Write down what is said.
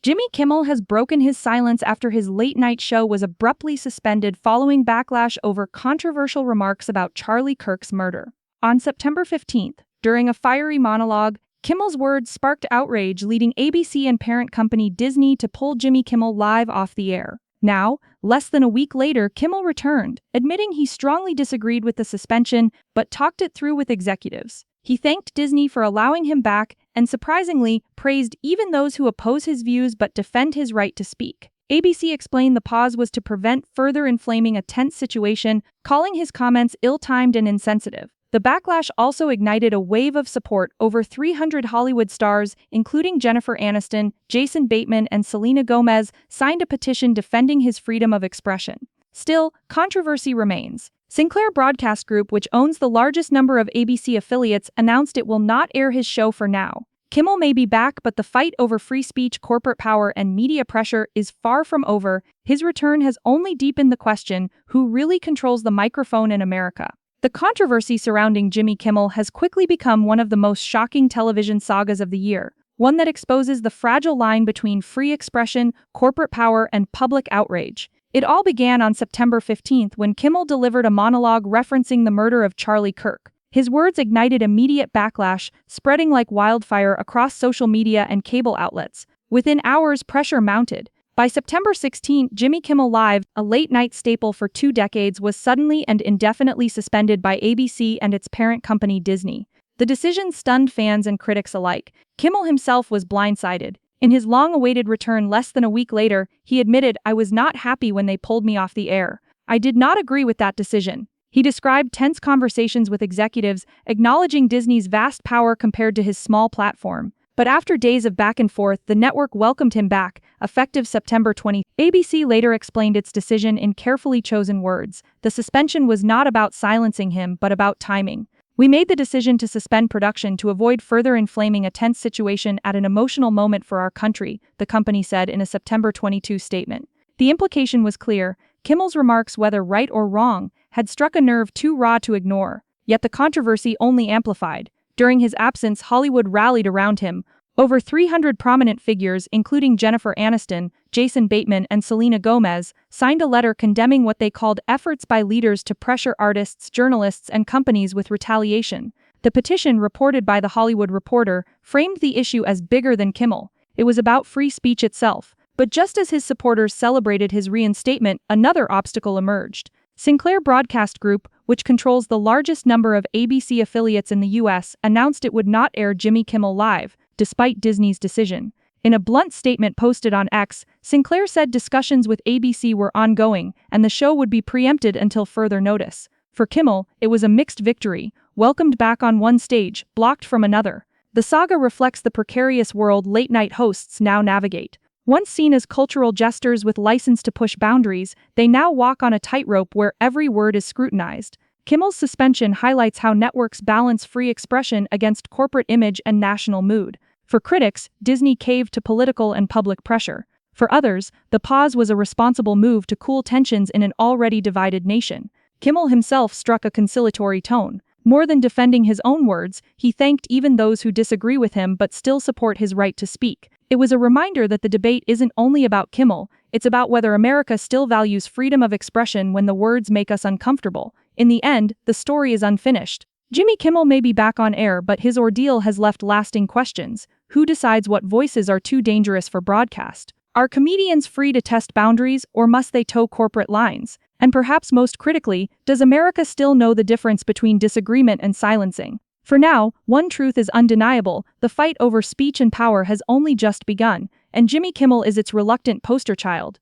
Jimmy Kimmel has broken his silence after his late-night show was abruptly suspended following backlash over controversial remarks about Charlie Kirk's murder. On September 15th, during a fiery monologue, Kimmel's words sparked outrage, leading ABC and parent company Disney to pull Jimmy Kimmel Live off the air. Now, less than a week later, Kimmel returned, admitting he strongly disagreed with the suspension but talked it through with executives. He thanked Disney for allowing him back and, surprisingly, praised even those who oppose his views but defend his right to speak. ABC explained the pause was to prevent further inflaming a tense situation, calling his comments ill-timed and insensitive. The backlash also ignited a wave of support. Over 300 Hollywood stars, including Jennifer Aniston, Jason Bateman, and Selena Gomez, signed a petition defending his freedom of expression. Still, controversy remains. Sinclair Broadcast Group, which owns the largest number of ABC affiliates, announced it will not air his show for now. Kimmel may be back, but the fight over free speech, corporate power, and media pressure is far from over. His return has only deepened the question, who really controls the microphone in America? The controversy surrounding Jimmy Kimmel has quickly become one of the most shocking television sagas of the year, one that exposes the fragile line between free expression, corporate power, and public outrage. It all began on September 15th when Kimmel delivered a monologue referencing the murder of Charlie Kirk. His words ignited immediate backlash, spreading like wildfire across social media and cable outlets. Within hours, pressure mounted. By September 16, Jimmy Kimmel Live, a late-night staple for 2 decades, was suddenly and indefinitely suspended by ABC and its parent company Disney. The decision stunned fans and critics alike. Kimmel himself was blindsided. In his long-awaited return less than a week later, he admitted, "I was not happy when they pulled me off the air. I did not agree with that decision." He described tense conversations with executives, acknowledging Disney's vast power compared to his small platform. But after days of back and forth, the network welcomed him back, effective September 20. ABC later explained its decision in carefully chosen words. The suspension was not about silencing him, but about timing. "We made the decision to suspend production to avoid further inflaming a tense situation at an emotional moment for our country," the company said in a September 22 statement. The implication was clear. Kimmel's remarks, whether right or wrong, had struck a nerve too raw to ignore. Yet the controversy only amplified. During his absence, Hollywood rallied around him. Over 300 prominent figures, including Jennifer Aniston, Jason Bateman, and Selena Gomez, signed a letter condemning what they called efforts by leaders to pressure artists, journalists, and companies with retaliation. The petition, reported by The Hollywood Reporter, framed the issue as bigger than Kimmel. It was about free speech itself. But just as his supporters celebrated his reinstatement, another obstacle emerged. Sinclair Broadcast Group, which controls the largest number of ABC affiliates in the U.S., announced it would not air Jimmy Kimmel Live, despite Disney's decision. In a blunt statement posted on X, Sinclair said discussions with ABC were ongoing and the show would be preempted until further notice. For Kimmel, it was a mixed victory, welcomed back on one stage, blocked from another. The saga reflects the precarious world late-night hosts now navigate. Once seen as cultural jesters with license to push boundaries, they now walk on a tightrope where every word is scrutinized. Kimmel's suspension highlights how networks balance free expression against corporate image and national mood. For critics, Disney caved to political and public pressure. For others, the pause was a responsible move to cool tensions in an already divided nation. Kimmel himself struck a conciliatory tone. More than defending his own words, he thanked even those who disagree with him but still support his right to speak. It was a reminder that the debate isn't only about Kimmel, it's about whether America still values freedom of expression when the words make us uncomfortable. In the end, the story is unfinished. Jimmy Kimmel may be back on air, but his ordeal has left lasting questions. Who decides what voices are too dangerous for broadcast? Are comedians free to test boundaries, or must they toe corporate lines? And perhaps most critically, does America still know the difference between disagreement and silencing? For now, one truth is undeniable: the fight over speech and power has only just begun, and Jimmy Kimmel is its reluctant poster child.